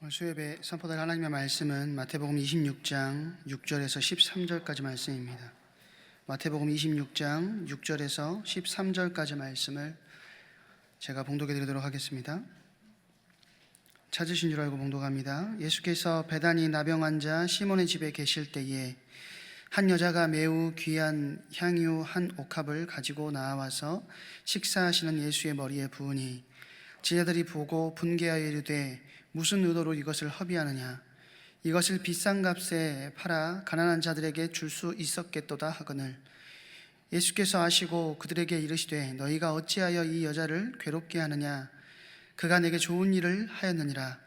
수요예배 선포될 하나님의 말씀은 마태복음 26장 6절에서 13절까지 말씀입니다. 마태복음 26장 6절에서 13절까지 말씀을 제가 봉독해 드리도록 하겠습니다. 찾으신 줄 알고 봉독합니다. 예수께서 베다니 나병 환자 시몬의 집에 계실 때에 한 여자가 매우 귀한 향유 한 옥합을 가지고 나와서 식사하시는 예수의 머리에 부으니 제자들이 보고 분개하여 이르되 무슨 의도로 이것을 허비하느냐, 이것을 비싼 값에 팔아 가난한 자들에게 줄 수 있었겠도다 하거늘 예수께서 아시고 그들에게 이르시되 너희가 어찌하여 이 여자를 괴롭게 하느냐, 그가 내게 좋은 일을 하였느니라.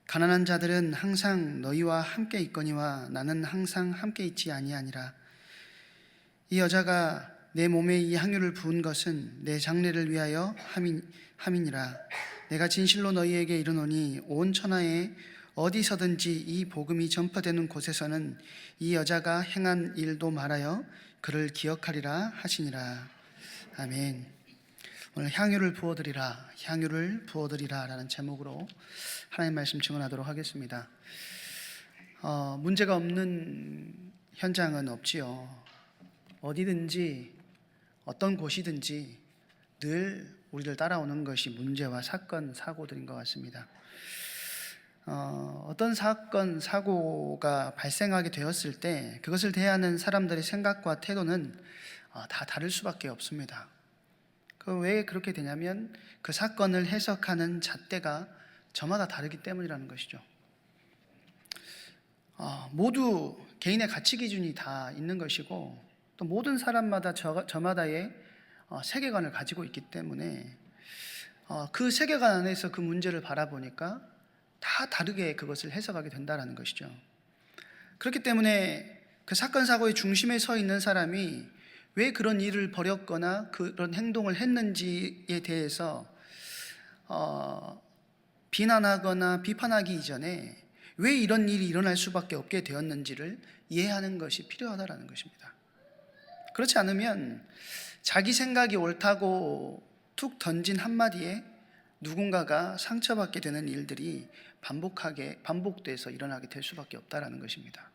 가난한 자들은 항상 너희와 함께 있거니와 나는 항상 함께 있지 아니하니라. 이 여자가 내 몸에 이 향유를 부은 것은 내 장례를 위하여 함이니라. 내가 진실로 너희에게 이르노니 온 천하에 어디서든지 이 복음이 전파되는 곳에서는 이 여자가 행한 일도 말하여 그를 기억하리라 하시니라. 아멘. 오늘 향유를 부어드리라 라는 제목으로 하나님 말씀 증언하도록 하겠습니다. 문제가 없는 현장은 없지요. 어디든지 어떤 곳이든지 늘 우리를 따라오는 것이 문제와 사건, 사고들인 것 같습니다. 어떤 사건, 사고가 발생하게 되었을 때 그것을 대하는 사람들의 생각과 태도는 다 다를 수밖에 없습니다. 왜 그렇게 되냐면 그 사건을 해석하는 잣대가 저마다 다르기 때문이라는 것이죠. 모두 개인의 가치 기준이 다 있는 것이고 또 모든 사람마다 저마다의 세계관을 가지고 있기 때문에 그 세계관 안에서 그 문제를 바라보니까 다 다르게 그것을 해석하게 된다는 것이죠. 그렇기 때문에 그 사건 사고의 중심에 서 있는 사람이 왜 그런 일을 벌였거나 그런 행동을 했는지에 대해서 비난하거나 비판하기 이전에 왜 이런 일이 일어날 수밖에 없게 되었는지를 이해하는 것이 필요하다는 것입니다. 그렇지 않으면 자기 생각이 옳다고 툭 던진 한마디에 누군가가 상처받게 되는 일들이 반복돼서 일어나게 될 수밖에 없다는 것입니다.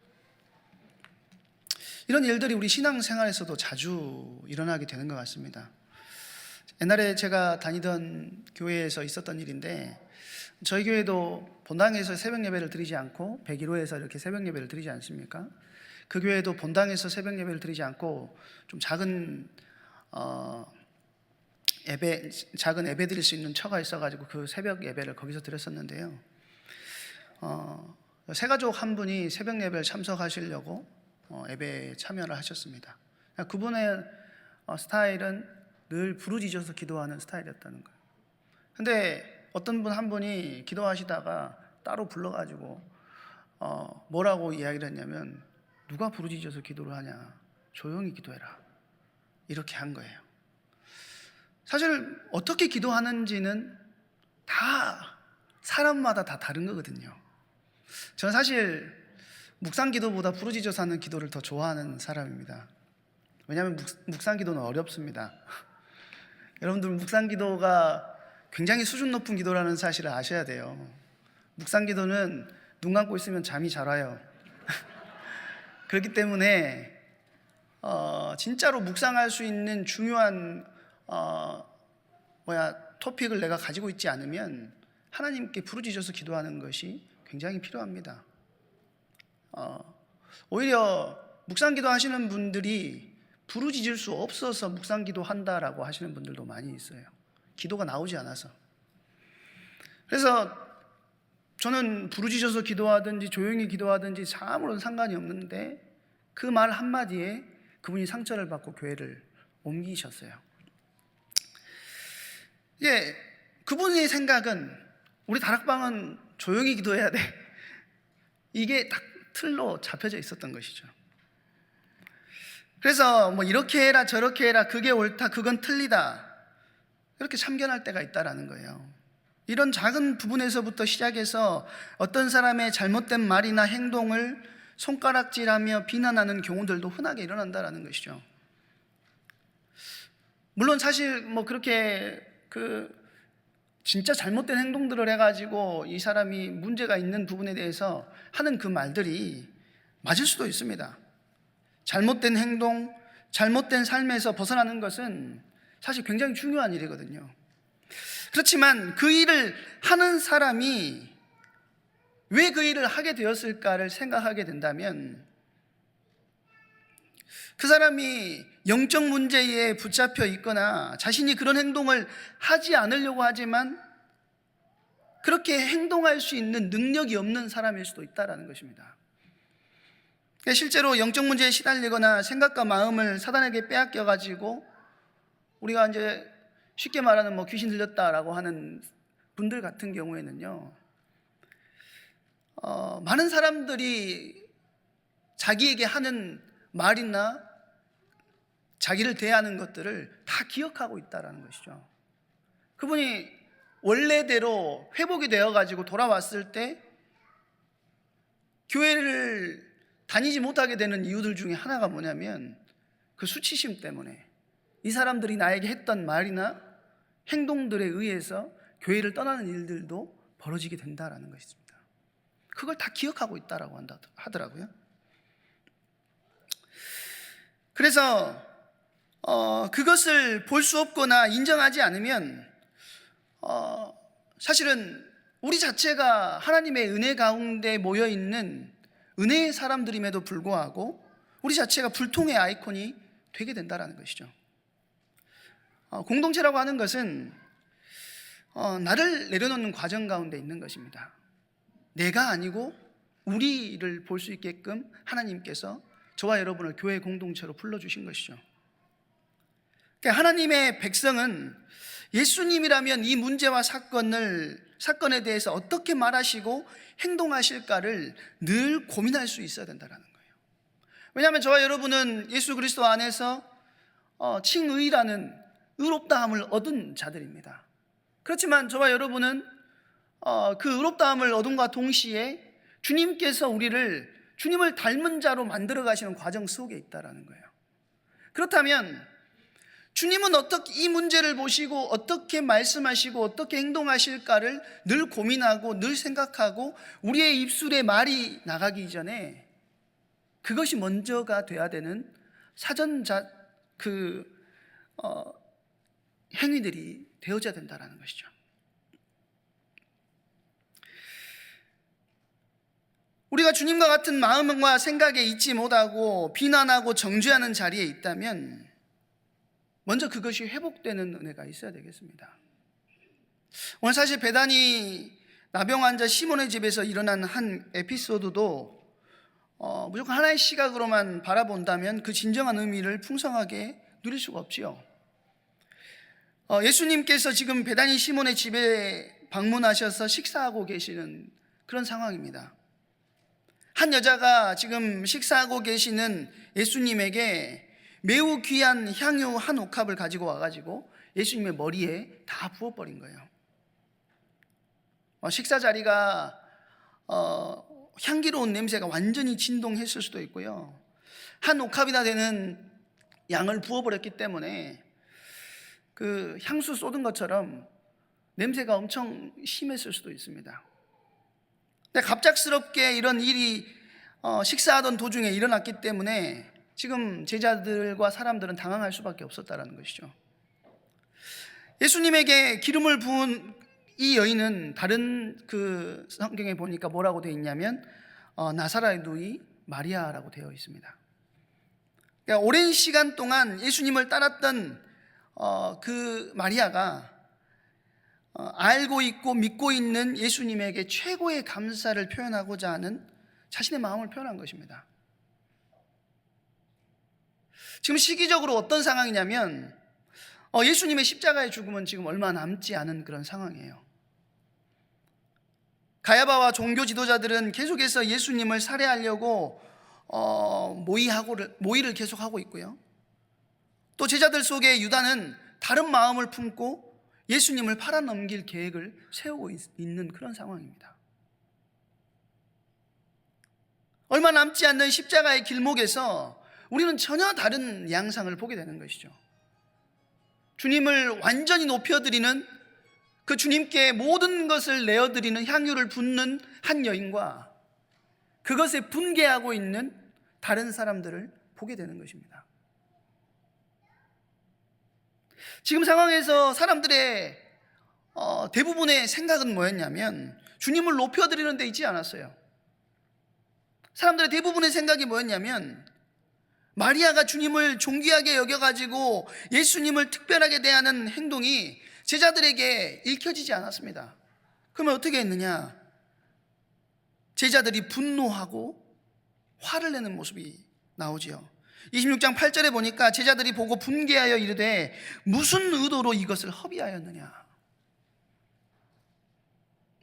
이런 일들이 우리 신앙생활에서도 자주 일어나게 되는 것 같습니다. 옛날에 제가 다니던 교회에서 있었던 일인데 저희 교회도 본당에서 새벽 예배를 드리지 않고 101호에서 이렇게 새벽 예배를 드리지 않습니까? 그 교회도 본당에서 새벽 예배를 드리지 않고 좀 작은 예배 드릴 수 있는 처가 있어가지고 그 새벽 예배를 거기서 드렸었는데요. 새가족 한 분이 새벽 예배를 참석하시려고 예배에 참여를 하셨습니다. 그분의 스타일은 늘 부르짖어서 기도하는 스타일이었다는 거예요. 근데 어떤 분 한 분이 기도하시다가 따로 불러가지고 뭐라고 이야기를 했냐면 누가 부르짖어서 기도를 하냐, 조용히 기도해라, 이렇게 한 거예요. 사실 어떻게 기도하는지는 다 사람마다 다 다른 거거든요. 저는 사실 묵상 기도보다 부르짖어서 하는 기도를 더 좋아하는 사람입니다. 왜냐하면 묵상 기도는 어렵습니다. 여러분들 묵상 기도가 굉장히 수준 높은 기도라는 사실을 아셔야 돼요. 묵상 기도는 눈 감고 있으면 잠이 잘 와요. 그렇기 때문에 진짜로 묵상할 수 있는 중요한 토픽을 내가 가지고 있지 않으면 하나님께 부르짖어서 기도하는 것이 굉장히 필요합니다. 오히려 묵상기도 하시는 분들이 부르짖을 수 없어서 묵상기도 한다라고 하시는 분들도 많이 있어요. 기도가 나오지 않아서. 그래서 저는 부르짖어서 기도하든지 조용히 기도하든지 아무런 상관이 없는데 그 말 한마디에 그분이 상처를 받고 교회를 옮기셨어요. 그분의 생각은 우리 다락방은 조용히 기도해야 돼, 이게 딱 틀로 잡혀져 있었던 것이죠. 그래서 이렇게 해라 저렇게 해라, 그게 옳다 그건 틀리다, 이렇게 참견할 때가 있다라는 거예요. 이런 작은 부분에서부터 시작해서 어떤 사람의 잘못된 말이나 행동을 손가락질하며 비난하는 경우들도 흔하게 일어난다라는 것이죠. 물론 사실 그렇게 진짜 잘못된 행동들을 해가지고 이 사람이 문제가 있는 부분에 대해서 하는 그 말들이 맞을 수도 있습니다. 잘못된 행동, 잘못된 삶에서 벗어나는 것은 사실 굉장히 중요한 일이거든요. 그렇지만 그 일을 하는 사람이 왜 그 일을 하게 되었을까를 생각하게 된다면, 그 사람이 영적 문제에 붙잡혀 있거나 자신이 그런 행동을 하지 않으려고 하지만 그렇게 행동할 수 있는 능력이 없는 사람일 수도 있다는 것입니다. 실제로 영적 문제에 시달리거나 생각과 마음을 사단에게 빼앗겨가지고 우리가 이제 쉽게 말하는 귀신 들렸다라고 하는 분들 같은 경우에는요, 많은 사람들이 자기에게 하는 말이나 자기를 대하는 것들을 다 기억하고 있다는 것이죠. 그분이 원래대로 회복이 되어가지고 돌아왔을 때 교회를 다니지 못하게 되는 이유들 중에 하나가 뭐냐면 그 수치심 때문에 이 사람들이 나에게 했던 말이나 행동들에 의해서 교회를 떠나는 일들도 벌어지게 된다는 것입니다. 그걸 다 기억하고 있다라고 하더라고요. 그래서 그것을 볼 수 없거나 인정하지 않으면 사실은 우리 자체가 하나님의 은혜 가운데 모여있는 은혜의 사람들임에도 불구하고 우리 자체가 불통의 아이콘이 되게 된다는 것이죠. 공동체라고 하는 것은 나를 내려놓는 과정 가운데 있는 것입니다. 내가 아니고 우리를 볼 수 있게끔 하나님께서 저와 여러분을 교회 공동체로 불러주신 것이죠. 그러니까 하나님의 백성은 예수님이라면 이 문제와 사건에 대해서 어떻게 말하시고 행동하실까를 늘 고민할 수 있어야 된다는 거예요. 왜냐하면 저와 여러분은 예수 그리스도 안에서 칭의라는 의롭다함을 얻은 자들입니다. 그렇지만 저와 여러분은 그 의롭다함을 얻음과 동시에 주님께서 우리를 주님을 닮은 자로 만들어 가시는 과정 속에 있다는 거예요. 그렇다면 주님은 어떻게 이 문제를 보시고 어떻게 말씀하시고 어떻게 행동하실까를 늘 고민하고 늘 생각하고 우리의 입술에 말이 나가기 전에 그것이 먼저가 돼야 되는 행위들이 되어져야 된다는 것이죠. 우리가 주님과 같은 마음과 생각에 있지 못하고 비난하고 정죄하는 자리에 있다면 먼저 그것이 회복되는 은혜가 있어야 되겠습니다. 오늘 사실 베다니 나병 환자 시몬의 집에서 일어난 한 에피소드도 무조건 하나의 시각으로만 바라본다면 그 진정한 의미를 풍성하게 누릴 수가 없지요. 예수님께서 지금 베다니 시몬의 집에 방문하셔서 식사하고 계시는 그런 상황입니다. 한 여자가 지금 식사하고 계시는 예수님에게 매우 귀한 향유 한 옥합을 가지고 와가지고 예수님의 머리에 다 부어버린 거예요. 식사 자리가 향기로운 냄새가 완전히 진동했을 수도 있고요, 한 옥합이나 되는 양을 부어버렸기 때문에 그 향수 쏟은 것처럼 냄새가 엄청 심했을 수도 있습니다. 근데 갑작스럽게 이런 일이 식사하던 도중에 일어났기 때문에 지금 제자들과 사람들은 당황할 수밖에 없었다는 것이죠. 예수님에게 기름을 부은 이 여인은 다른 그 성경에 보니까 뭐라고 되어 있냐면 나사렛의 누이 마리아라고 되어 있습니다. 그러니까 오랜 시간 동안 예수님을 따랐던 그 마리아가 알고 있고 믿고 있는 예수님에게 최고의 감사를 표현하고자 하는 자신의 마음을 표현한 것입니다. 지금 시기적으로 어떤 상황이냐면 예수님의 십자가의 죽음은 지금 얼마 남지 않은 그런 상황이에요. 가야바와 종교 지도자들은 계속해서 예수님을 살해하려고 모의를 계속하고 있고요, 또 제자들 속에 유다는 다른 마음을 품고 예수님을 팔아넘길 계획을 세우고 있는 그런 상황입니다. 얼마 남지 않는 십자가의 길목에서 우리는 전혀 다른 양상을 보게 되는 것이죠. 주님을 완전히 높여드리는 그 주님께 모든 것을 내어드리는 향유를 붓는 한 여인과 그것에 분개하고 있는 다른 사람들을 보게 되는 것입니다. 지금 상황에서 사람들의 대부분의 생각은 뭐였냐면 주님을 높여드리는 데 있지 않았어요. 사람들의 대부분의 생각이 뭐였냐면 마리아가 주님을 존귀하게 여겨가지고 예수님을 특별하게 대하는 행동이 제자들에게 읽혀지지 않았습니다. 그러면 어떻게 했느냐? 제자들이 분노하고 화를 내는 모습이 나오지요. 26장 8절에 보니까 제자들이 보고 분개하여 이르되 무슨 의도로 이것을 허비하였느냐?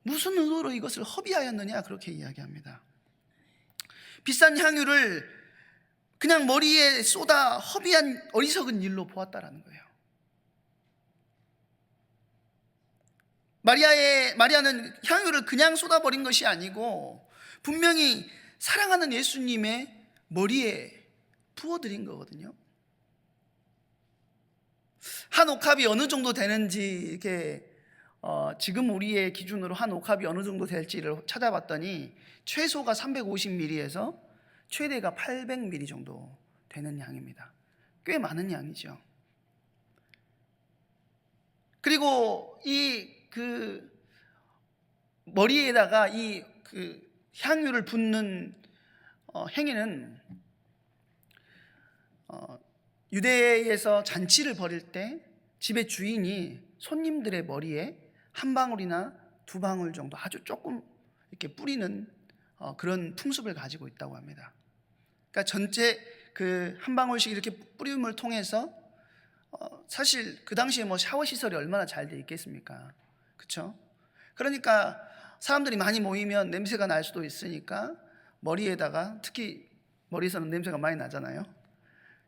무슨 의도로 이것을 허비하였느냐? 그렇게 이야기합니다. 비싼 향유를 그냥 머리에 쏟아 허비한 어리석은 일로 보았다라는 거예요. 마리아는 향유를 그냥 쏟아버린 것이 아니고 분명히 사랑하는 예수님의 머리에 부어드린 거거든요. 한 옥합이 어느 정도 되는지 이렇게 지금 우리의 기준으로 한 옥합이 어느 정도 될지를 찾아봤더니 최소가 350ml에서 최대가 800ml 정도 되는 양입니다. 꽤 많은 양이죠. 그리고 그 머리에다가 그 향유를 붓는 행위는 유대에서 잔치를 벌일 때 집의 주인이 손님들의 머리에 한 방울이나 두 방울 정도 아주 조금 이렇게 뿌리는 그런 풍습을 가지고 있다고 합니다. 그러니까 전체 그 한 방울씩 이렇게 뿌림을 통해서 사실 그 당시에 뭐 샤워 시설이 얼마나 잘 돼 있겠습니까? 그렇죠? 그러니까 사람들이 많이 모이면 냄새가 날 수도 있으니까 머리에다가, 특히 머리에서는 냄새가 많이 나잖아요.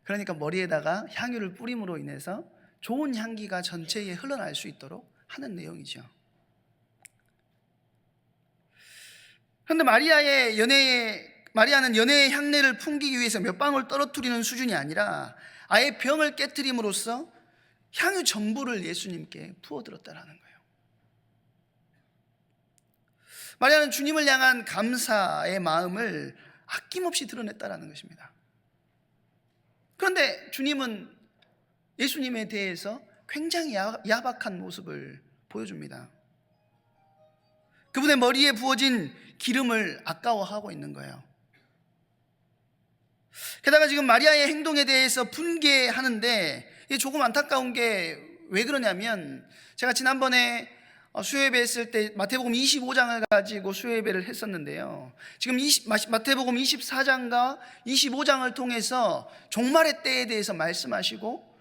그러니까 머리에다가 향유를 뿌림으로 인해서 좋은 향기가 전체에 흘러날 수 있도록 하는 내용이죠. 그런데 마리아는 연애의 향내를 풍기기 위해서 몇 방울 떨어뜨리는 수준이 아니라 아예 병을 깨트림으로써 향유 전부를 예수님께 부어들었다라는 거예요. 마리아는 주님을 향한 감사의 마음을 아낌없이 드러냈다라는 것입니다. 그런데 주님은 예수님에 대해서 굉장히 야박한 모습을 보여줍니다. 그분의 머리에 부어진 기름을 아까워하고 있는 거예요. 게다가 지금 마리아의 행동에 대해서 분개하는데 이게 조금 안타까운 게 왜 그러냐면, 제가 지난번에 수요예배 했을 때 마태복음 25장을 가지고 수요예배를 했었는데요, 지금 마태복음 24장과 25장을 통해서 종말의 때에 대해서 말씀하시고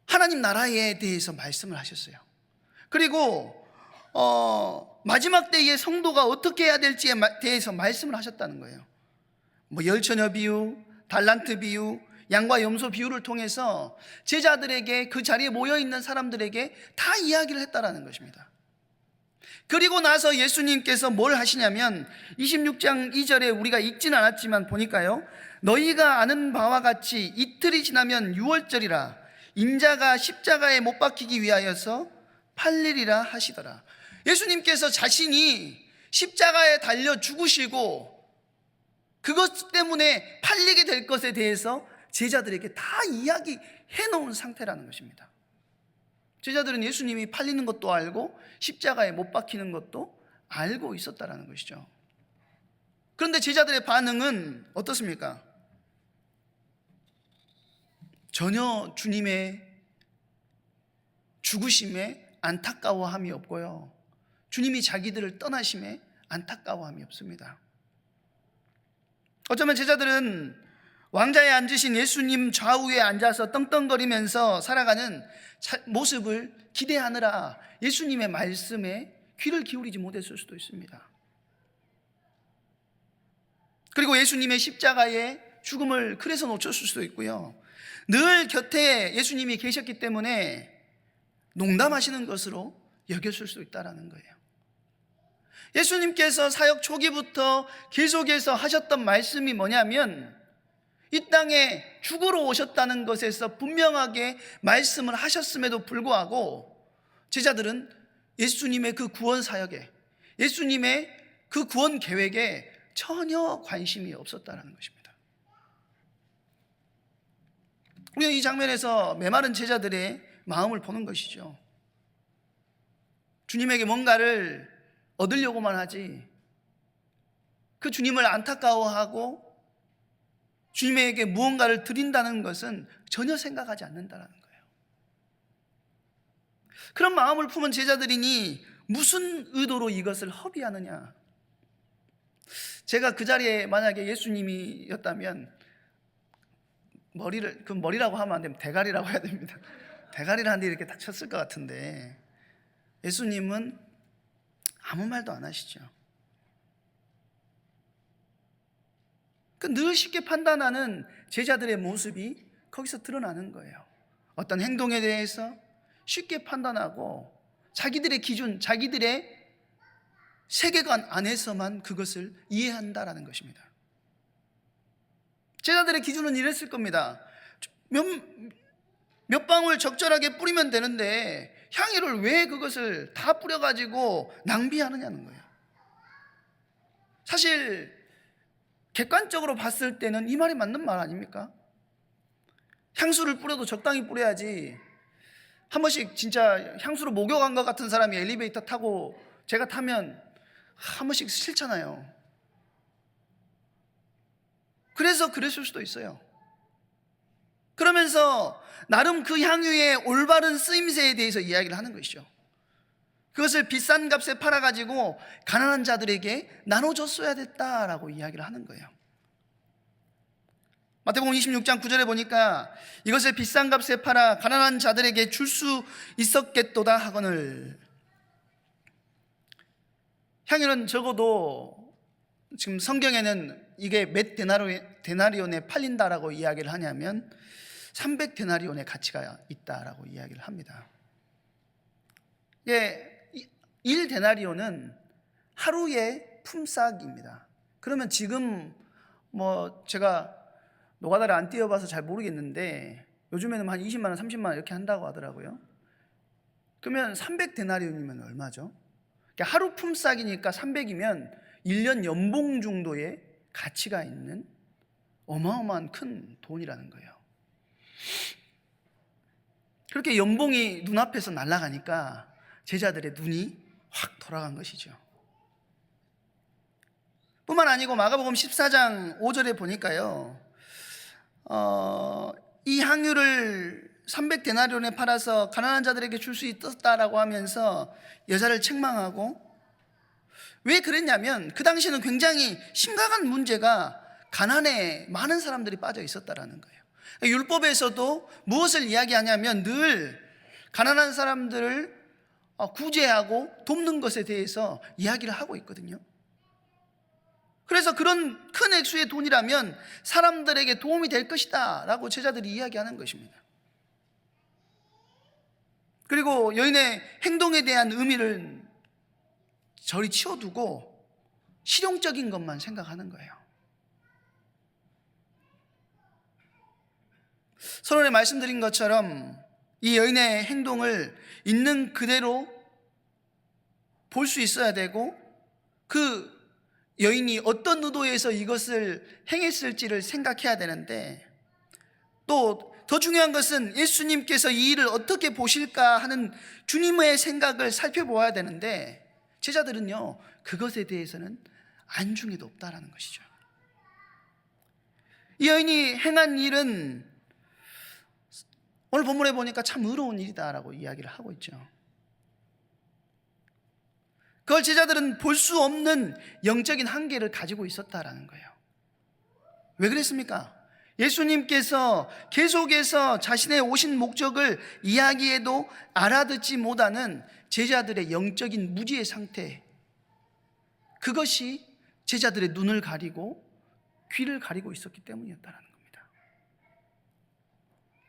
하나님 나라에 대해서 말씀을 하셨어요. 그리고 마지막 때의 성도가 어떻게 해야 될지에 대해서 말씀을 하셨다는 거예요. 뭐 열처녀 비유, 달란트 비유, 양과 염소 비유를 통해서 제자들에게, 그 자리에 모여있는 사람들에게 다 이야기를 했다라는 것입니다. 그리고 나서 예수님께서 뭘 하시냐면 26장 2절에 우리가 읽진 않았지만 보니까요, 너희가 아는 바와 같이 이틀이 지나면 유월절이라 인자가 십자가에 못 박히기 위하여서 팔리리라 하시더라. 예수님께서 자신이 십자가에 달려 죽으시고 그것 때문에 팔리게 될 것에 대해서 제자들에게 다 이야기해 놓은 상태라는 것입니다. 제자들은 예수님이 팔리는 것도 알고 십자가에 못 박히는 것도 알고 있었다라는 것이죠. 그런데 제자들의 반응은 어떻습니까? 전혀 주님의 죽으심에 안타까워함이 없고요, 주님이 자기들을 떠나심에 안타까워함이 없습니다. 어쩌면 제자들은 왕자에 앉으신 예수님 좌우에 앉아서 떵떵거리면서 살아가는 모습을 기대하느라 예수님의 말씀에 귀를 기울이지 못했을 수도 있습니다. 그리고 예수님의 십자가의 죽음을 그래서 놓쳤을 수도 있고요, 늘 곁에 예수님이 계셨기 때문에 농담하시는 것으로 여겼을 수도 있다는 거예요. 예수님께서 사역 초기부터 계속해서 하셨던 말씀이 뭐냐면, 이 땅에 죽으러 오셨다는 것에서 분명하게 말씀을 하셨음에도 불구하고 제자들은 예수님의 그 구원 사역에, 예수님의 그 구원 계획에 전혀 관심이 없었다는 것입니다. 우리는 이 장면에서 메마른 제자들의 마음을 보는 것이죠. 주님에게 뭔가를 얻으려고만 하지, 그 주님을 안타까워하고 주님에게 무언가를 드린다는 것은 전혀 생각하지 않는다는 거예요. 그런 마음을 품은 제자들이니 무슨 의도로 이것을 허비하느냐. 제가 그 자리에 만약에 예수님이었다면 머리라고 하면 안 되면 대가리라고 해야 됩니다. 대가리를 한 대 이렇게 딱 쳤을 것 같은데, 예수님은 아무 말도 안 하시죠. 늘 쉽게 판단하는 제자들의 모습이 거기서 드러나는 거예요. 어떤 행동에 대해서 쉽게 판단하고 자기들의 기준, 자기들의 세계관 안에서만 그것을 이해한다라는 것입니다. 제자들의 기준은 이랬을 겁니다. 몇 방울 적절하게 뿌리면 되는데 향유를 왜 그것을 다 뿌려가지고 낭비하느냐는 거예요. 사실 객관적으로 봤을 때는 이 말이 맞는 말 아닙니까? 향수를 뿌려도 적당히 뿌려야지. 한 번씩 진짜 향수로 목욕한 것 같은 사람이 엘리베이터 타고 제가 타면 한 번씩 싫잖아요. 그래서 그랬을 수도 있어요. 그러면서 나름 그 향유의 올바른 쓰임새에 대해서 이야기를 하는 것이죠. 그것을 비싼 값에 팔아가지고 가난한 자들에게 나눠줬어야 됐다라고 이야기를 하는 거예요. 마태복음 26장 9절에 보니까 이것을 비싼 값에 팔아 가난한 자들에게 줄 수 있었겠도다 하거늘. 향유는 적어도 지금 성경에는 이게 몇 데나리온에 팔린다라고 이야기를 하냐면 300데나리온의 가치가 있다라고 이야기를 합니다. 예, 1데나리온은 하루의 품삯입니다. 그러면 지금 제가 노가다를 안 띄워봐서 잘 모르겠는데 요즘에는 한 20만 원, 30만 원 이렇게 한다고 하더라고요. 그러면 300데나리온이면 얼마죠? 그러니까 하루 품삯이니까 300이면 1년 연봉 정도의 가치가 있는 어마어마한 큰 돈이라는 거예요. 그렇게 연봉이 눈앞에서 날아가니까 제자들의 눈이 확 돌아간 것이죠. 뿐만 아니고 마가복음 14장 5절에 보니까요, 이 향유를 300데나리온에 팔아서 가난한 자들에게 줄 수 있었다라고 하면서 여자를 책망하고, 왜 그랬냐면 그 당시에는 굉장히 심각한 문제가 가난에 많은 사람들이 빠져 있었다라는 거예요. 율법에서도 무엇을 이야기하냐면 늘 가난한 사람들을 구제하고 돕는 것에 대해서 이야기를 하고 있거든요. 그래서 그런 큰 액수의 돈이라면 사람들에게 도움이 될 것이다 라고 제자들이 이야기하는 것입니다. 그리고 여인의 행동에 대한 의미를 저리 치워두고 실용적인 것만 생각하는 거예요. 서론에 말씀드린 것처럼 이 여인의 행동을 있는 그대로 볼 수 있어야 되고, 그 여인이 어떤 의도에서 이것을 행했을지를 생각해야 되는데, 또 더 중요한 것은 예수님께서 이 일을 어떻게 보실까 하는 주님의 생각을 살펴보아야 되는데, 제자들은요 그것에 대해서는 안중에도 없다라는 것이죠. 이 여인이 행한 일은 오늘 본문에 보니까 참 의로운 일이다라고 이야기를 하고 있죠. 그걸 제자들은 볼 수 없는 영적인 한계를 가지고 있었다라는 거예요. 왜 그랬습니까? 예수님께서 계속해서 자신의 오신 목적을 이야기해도 알아듣지 못하는 제자들의 영적인 무지의 상태, 그것이 제자들의 눈을 가리고 귀를 가리고 있었기 때문이었다는 겁니다.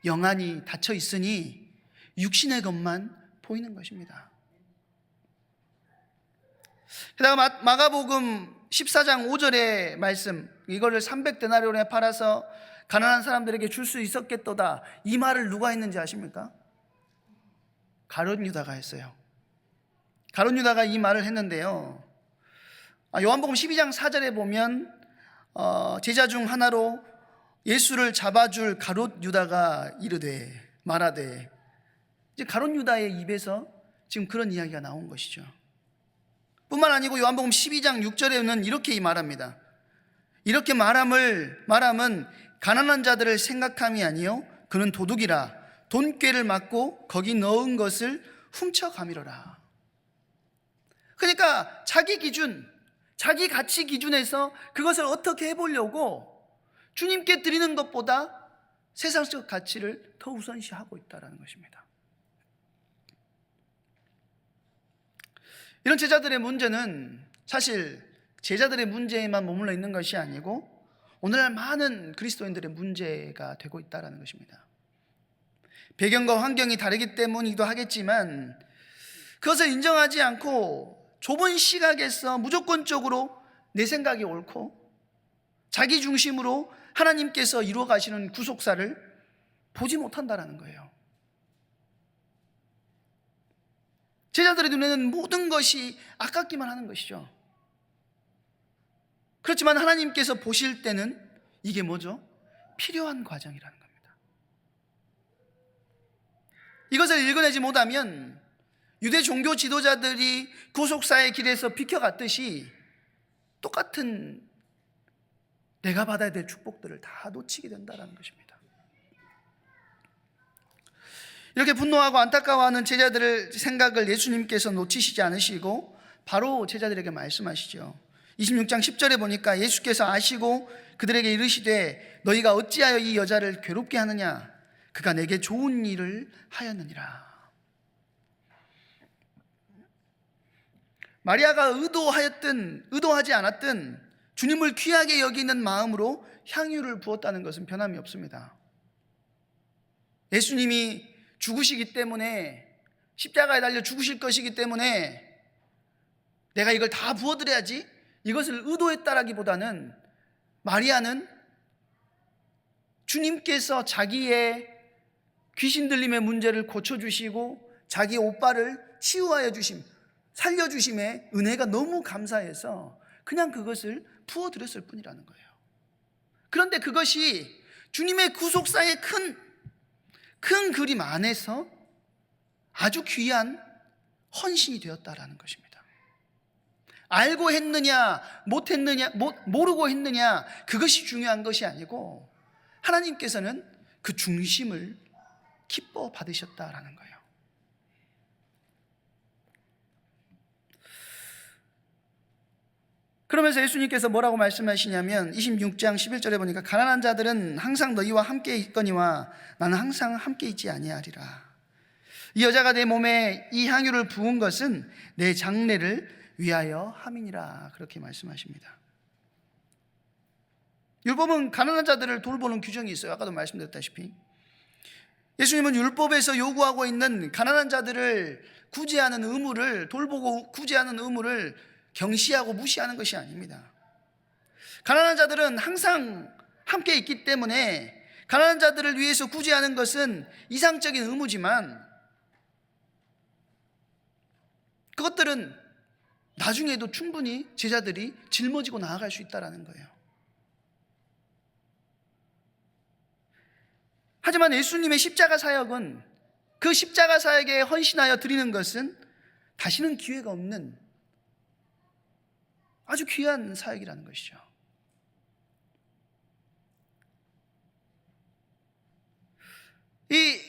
영안이 닫혀 있으니 육신의 것만 보이는 것입니다. 게다가 마가복음 14장 5절의 말씀, 이거를 300데나리온에 팔아서 가난한 사람들에게 줄 수 있었겠도다, 이 말을 누가 했는지 아십니까? 가룟 유다가 했어요. 가룟 유다가 이 말을 했는데요. 요한복음 12장 4절에 보면 제자 중 하나로 예수를 잡아줄 가룟 유다가 말하되, 이제 가룟 유다의 입에서 지금 그런 이야기가 나온 것이죠. 뿐만 아니고 요한복음 12장 6절에는 이렇게 말합니다. 이렇게 말함은 가난한 자들을 생각함이 아니요 그는 도둑이라 돈꾀를 맞고 거기 넣은 것을 훔쳐가미러라. 그러니까 자기 기준, 자기 가치 기준에서 그것을 어떻게 해보려고 주님께 드리는 것보다 세상적 가치를 더 우선시하고 있다는 것입니다. 이런 제자들의 문제는 사실 제자들의 문제에만 머물러 있는 것이 아니고 오늘날 많은 그리스도인들의 문제가 되고 있다는 것입니다. 배경과 환경이 다르기 때문이기도 하겠지만 그것을 인정하지 않고 좁은 시각에서 무조건적으로 내 생각이 옳고 자기 중심으로 하나님께서 이루어 가시는 구속사를 보지 못한다는 거예요. 제자들의 눈에는 모든 것이 아깝기만 하는 것이죠. 그렇지만 하나님께서 보실 때는 이게 뭐죠? 필요한 과정이라는 겁니다. 이것을 읽어내지 못하면 유대 종교 지도자들이 구속사의 길에서 비켜갔듯이 똑같은 내가 받아야 될 축복들을 다 놓치게 된다는 것입니다. 이렇게 분노하고 안타까워하는 제자들의 생각을 예수님께서 놓치시지 않으시고 바로 제자들에게 말씀하시죠. 26장 10절에 보니까 예수께서 아시고 그들에게 이르시되 너희가 어찌하여 이 여자를 괴롭게 하느냐? 그가 내게 좋은 일을 하였느니라. 마리아가 의도하지 않았든 주님을 귀하게 여기는 마음으로 향유를 부었다는 것은 변함이 없습니다. 예수님이 죽으시기 때문에, 십자가에 달려 죽으실 것이기 때문에 내가 이걸 다 부어드려야지, 이것을 의도했다라기보다는 마리아는 주님께서 자기의 귀신 들림의 문제를 고쳐주시고 자기의 오빠를 치유하여 주심, 살려주심에 은혜가 너무 감사해서 그냥 그것을 부어드렸을 뿐이라는 거예요. 그런데 그것이 주님의 구속사의 큰 그림 안에서 아주 귀한 헌신이 되었다라는 것입니다. 알고 했느냐 못했느냐 모르고 했느냐 그것이 중요한 것이 아니고 하나님께서는 그 중심을 기뻐 받으셨다라는 거예요. 그러면서 예수님께서 뭐라고 말씀하시냐면 26장 11절에 보니까 가난한 자들은 항상 너희와 함께 있거니와 나는 항상 함께 있지 아니하리라. 이 여자가 내 몸에 이 향유를 부은 것은 내 장례를 위하여 함이니라. 그렇게 말씀하십니다. 율법은 가난한 자들을 돌보는 규정이 있어요. 아까도 말씀드렸다시피 예수님은 율법에서 요구하고 있는 가난한 자들을 구제하는 의무를, 돌보고 구제하는 의무를 경시하고 무시하는 것이 아닙니다. 가난한 자들은 항상 함께 있기 때문에 가난한 자들을 위해서 구제하는 것은 이상적인 의무지만 그것들은 나중에도 충분히 제자들이 짊어지고 나아갈 수 있다는 거예요. 하지만 예수님의 십자가 사역은, 그 십자가 사역에 헌신하여 드리는 것은 다시는 기회가 없는 아주 귀한 사역이라는 것이죠. 이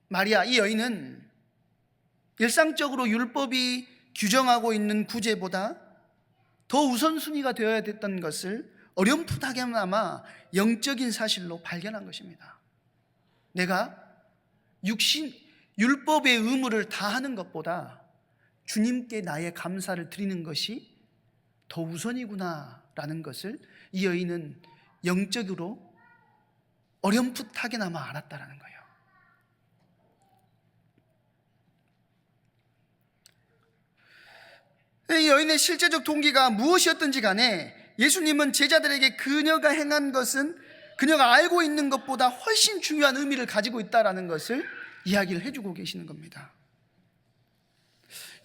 마리아, 이 여인은 일상적으로 율법이 규정하고 있는 구제보다 더 우선순위가 되어야 됐던 것을 어렴풋하게나마 영적인 사실로 발견한 것입니다. 내가 율법의 의무를 다하는 것보다 주님께 나의 감사를 드리는 것이 더 우선이구나라는 것을 이 여인은 영적으로 어렴풋하게나마 알았다는 거예요. 이 여인의 실제적 동기가 무엇이었든지 간에 예수님은 제자들에게 그녀가 행한 것은 그녀가 알고 있는 것보다 훨씬 중요한 의미를 가지고 있다는 것을 이야기를 해주고 계시는 겁니다.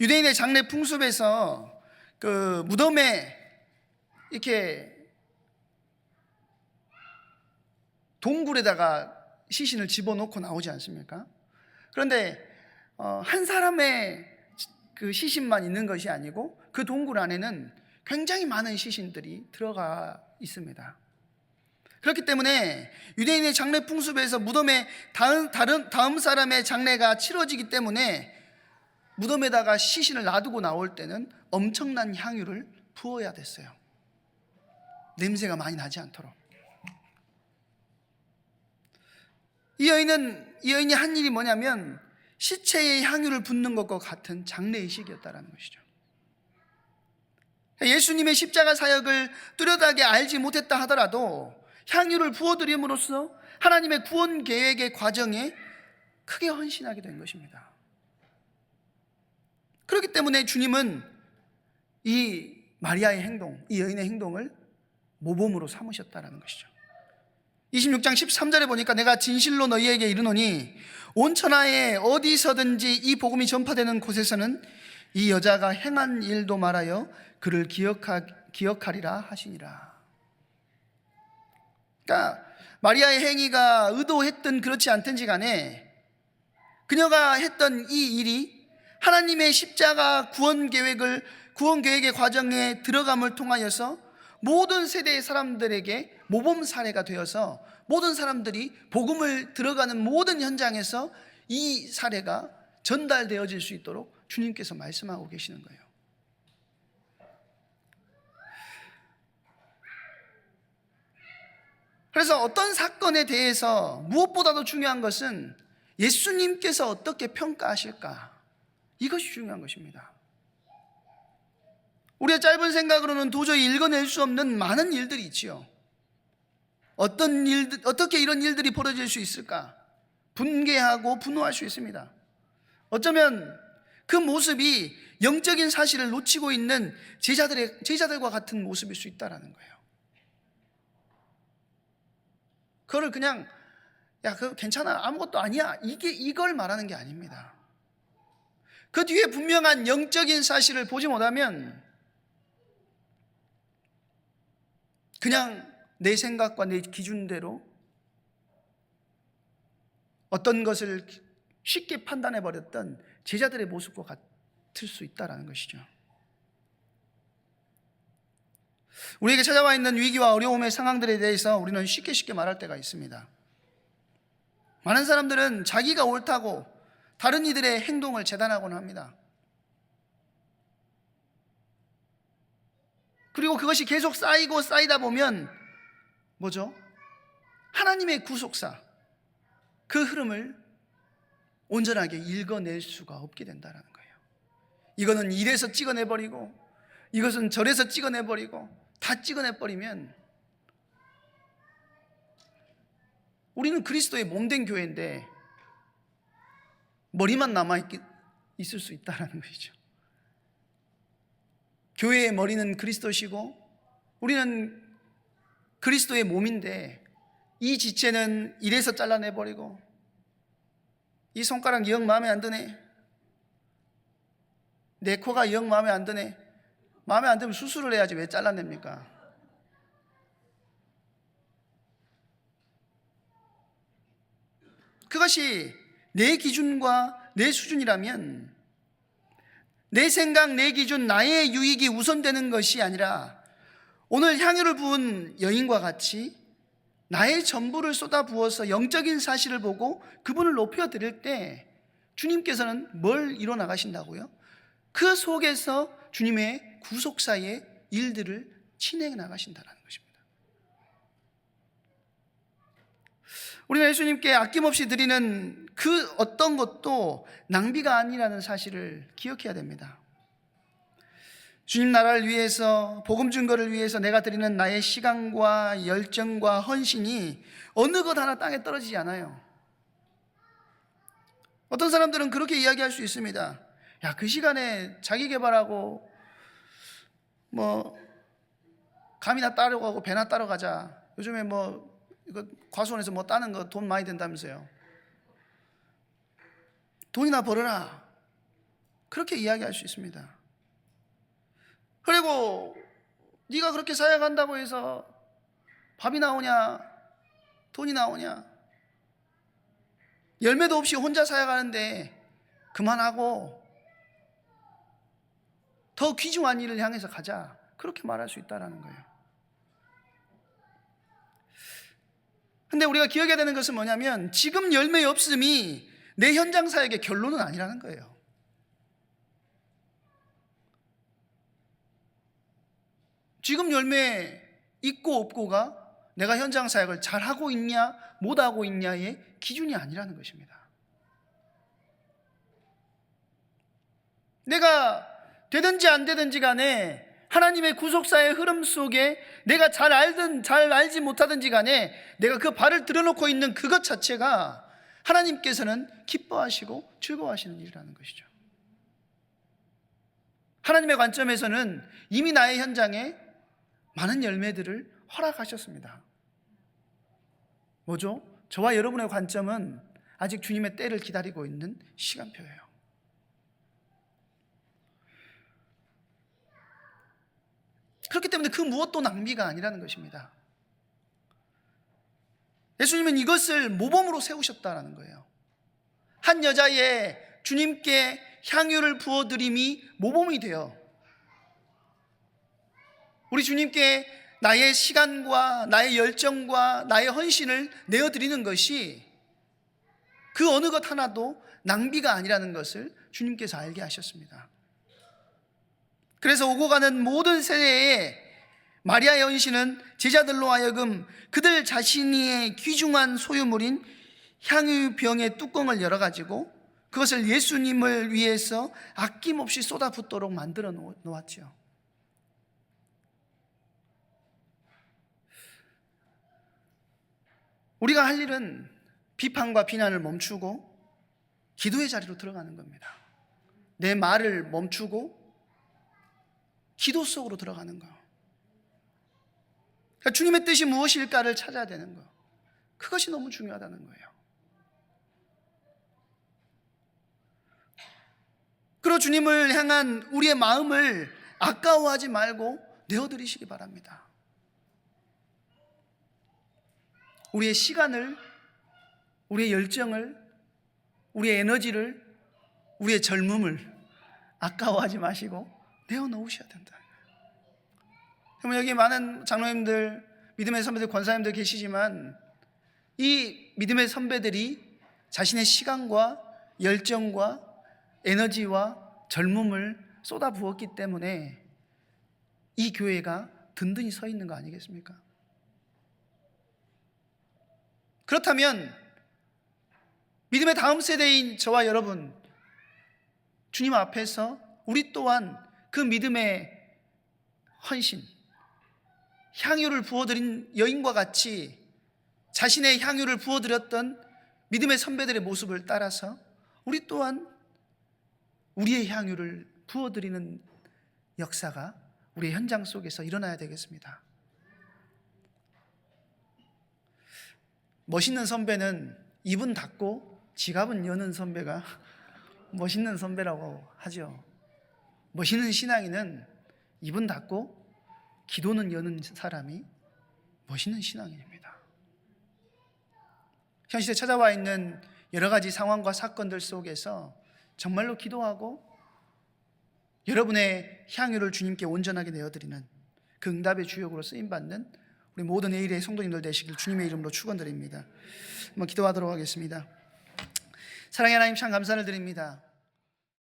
유대인의 장례 풍습에서 그 무덤에 이렇게 동굴에다가 시신을 집어넣고 나오지 않습니까? 그런데 한 사람의 그 시신만 있는 것이 아니고 그 동굴 안에는 굉장히 많은 시신들이 들어가 있습니다. 그렇기 때문에 유대인의 장례 풍습에서 무덤에 다음 사람의 장례가 치러지기 때문에 무덤에다가 시신을 놔두고 나올 때는 엄청난 향유를 부어야 됐어요. 냄새가 많이 나지 않도록. 이 여인이 한 일이 뭐냐면 시체에 향유를 붓는 것과 같은 장례의식이었다는 것이죠. 예수님의 십자가 사역을 뚜렷하게 알지 못했다 하더라도 향유를 부어드림으로써 하나님의 구원 계획의 과정에 크게 헌신하게 된 것입니다. 그렇기 때문에 주님은 이 마리아의 행동, 이 여인의 행동을 모범으로 삼으셨다는 것이죠. 26장 13절에 보니까 내가 진실로 너희에게 이르노니 온 천하에 어디서든지 이 복음이 전파되는 곳에서는 이 여자가 행한 일도 말하여 그를 기억하리라 하시니라. 그러니까 마리아의 행위가 의도했든 그렇지 않든지 간에 그녀가 했던 이 일이 하나님의 십자가 구원 계획의 과정에 들어감을 통하여서 모든 세대의 사람들에게 모범 사례가 되어서 모든 사람들이 복음을 들어가는 모든 현장에서 이 사례가 전달되어질 수 있도록 주님께서 말씀하고 계시는 거예요. 그래서 어떤 사건에 대해서 무엇보다도 중요한 것은 예수님께서 어떻게 평가하실까, 이것이 중요한 것입니다. 우리의 짧은 생각으로는 도저히 읽어낼 수 없는 많은 일들이 있지요. 어떻게 이런 일들이 벌어질 수 있을까? 분개하고 분노할 수 있습니다. 어쩌면 그 모습이 영적인 사실을 놓치고 있는 제자들과 같은 모습일 수 있다는 거예요. 그거를 그냥 야, 그거 괜찮아, 아무것도 아니야, 이걸 말하는 게 아닙니다. 그 뒤에 분명한 영적인 사실을 보지 못하면 그냥 내 생각과 내 기준대로 어떤 것을 쉽게 판단해버렸던 제자들의 모습과 같을 수 있다는 것이죠. 우리에게 찾아와 있는 위기와 어려움의 상황들에 대해서 우리는 쉽게 말할 때가 있습니다. 많은 사람들은 자기가 옳다고 다른 이들의 행동을 재단하곤 합니다. 그리고 그것이 계속 쌓이다 보면 뭐죠? 하나님의 구속사, 그 흐름을 온전하게 읽어낼 수가 없게 된다는 거예요. 이거는 이래서 찍어내버리고 이것은 저래서 찍어내버리고 다 찍어내버리면 우리는 그리스도의 몸된 교회인데 머리만 남아있을 수 있다는 것이죠. 교회의 머리는 그리스도시고 우리는 그리스도의 몸인데 이 지체는 이래서 잘라내버리고 이 손가락 영 마음에 안 드네, 내 코가 영 마음에 안 드네, 마음에 안 들면 수술을 해야지 왜 잘라냅니까? 그것이 내 기준과 내 수준이라면 내 생각, 내 기준, 나의 유익이 우선되는 것이 아니라 오늘 향유를 부은 여인과 같이 나의 전부를 쏟아부어서 영적인 사실을 보고 그분을 높여드릴 때 주님께서는 뭘 이뤄나가신다고요? 그 속에서 주님의 구속사의 일들을 진행해 나가신다는 것입니다. 우리는 예수님께 아낌없이 드리는 그 어떤 것도 낭비가 아니라는 사실을 기억해야 됩니다. 주님 나라를 위해서, 복음 증거를 위해서 내가 드리는 나의 시간과 열정과 헌신이 어느 것 하나 땅에 떨어지지 않아요. 어떤 사람들은 그렇게 이야기할 수 있습니다. 야, 그 시간에 자기 개발하고 감이나 따러 가고 배나 따러 가자. 요즘에 이거 과수원에서 따는 거 돈 많이 든다면서요. 돈이나 벌어라. 그렇게 이야기할 수 있습니다. 그리고 네가 그렇게 사역한다고 해서 밥이 나오냐, 돈이 나오냐, 열매도 없이 혼자 사역하는데 그만하고 더 귀중한 일을 향해서 가자, 그렇게 말할 수 있다는 거예요. 근데 우리가 기억해야 되는 것은 뭐냐면, 지금 열매 없음이 내 현장 사역의 결론은 아니라는 거예요. 지금 열매 있고 없고가 내가 현장 사역을 잘하고 있냐 못하고 있냐의 기준이 아니라는 것입니다. 내가 되든지 안 되든지 간에 하나님의 구속사의 흐름 속에 내가 잘 알든 잘 알지 못하든지 간에 내가 그 발을 들여놓고 있는 그것 자체가 하나님께서는 기뻐하시고 즐거워하시는 일이라는 것이죠. 하나님의 관점에서는 이미 나의 현장에 많은 열매들을 허락하셨습니다. 뭐죠? 저와 여러분의 관점은 아직 주님의 때를 기다리고 있는 시간표예요. 그렇기 때문에 그 무엇도 낭비가 아니라는 것입니다. 예수님은 이것을 모범으로 세우셨다는 거예요. 한 여자의 주님께 향유를 부어드림이 모범이 돼요. 우리 주님께 나의 시간과 나의 열정과 나의 헌신을 내어드리는 것이 그 어느 것 하나도 낭비가 아니라는 것을 주님께서 알게 하셨습니다. 그래서 오고 가는 모든 세대에 마리아의 헌신은 제자들로 하여금 그들 자신의 귀중한 소유물인 향유병의 뚜껑을 열어가지고 그것을 예수님을 위해서 아낌없이 쏟아붓도록 만들어 놓았죠. 우리가 할 일은 비판과 비난을 멈추고 기도의 자리로 들어가는 겁니다. 내 말을 멈추고 기도 속으로 들어가는 거. 그러니까 주님의 뜻이 무엇일까를 찾아야 되는 거. 그것이 너무 중요하다는 거예요. 그리고 주님을 향한 우리의 마음을 아까워하지 말고 내어드리시기 바랍니다. 우리의 시간을, 우리의 열정을, 우리의 에너지를, 우리의 젊음을 아까워하지 마시고 내어놓으셔야 된다. 그러면 여기 많은 장로님들, 믿음의 선배들, 권사님들 계시지만 이 믿음의 선배들이 자신의 시간과 열정과 에너지와 젊음을 쏟아부었기 때문에 이 교회가 든든히 서 있는 거 아니겠습니까? 그렇다면 믿음의 다음 세대인 저와 여러분, 주님 앞에서 우리 또한 그 믿음의 헌신, 향유를 부어드린 여인과 같이 자신의 향유를 부어드렸던 믿음의 선배들의 모습을 따라서 우리 또한 우리의 향유를 부어드리는 역사가 우리의 현장 속에서 일어나야 되겠습니다. 멋있는 선배는 입은 닫고 지갑은 여는 선배가 멋있는 선배라고 하죠. 멋있는 신앙인은 입은 닫고 기도는 여는 사람이 멋있는 신앙인입니다. 현실에 찾아와 있는 여러 가지 상황과 사건들 속에서 정말로 기도하고 여러분의 향유를 주님께 온전하게 내어드리는 그 응답의 주역으로 쓰임받는 우리 모든 내일의 성도님들 되시길 주님의 이름으로 축원드립니다. 한번 기도하도록 하겠습니다. 사랑의 하나님, 참 감사를 드립니다.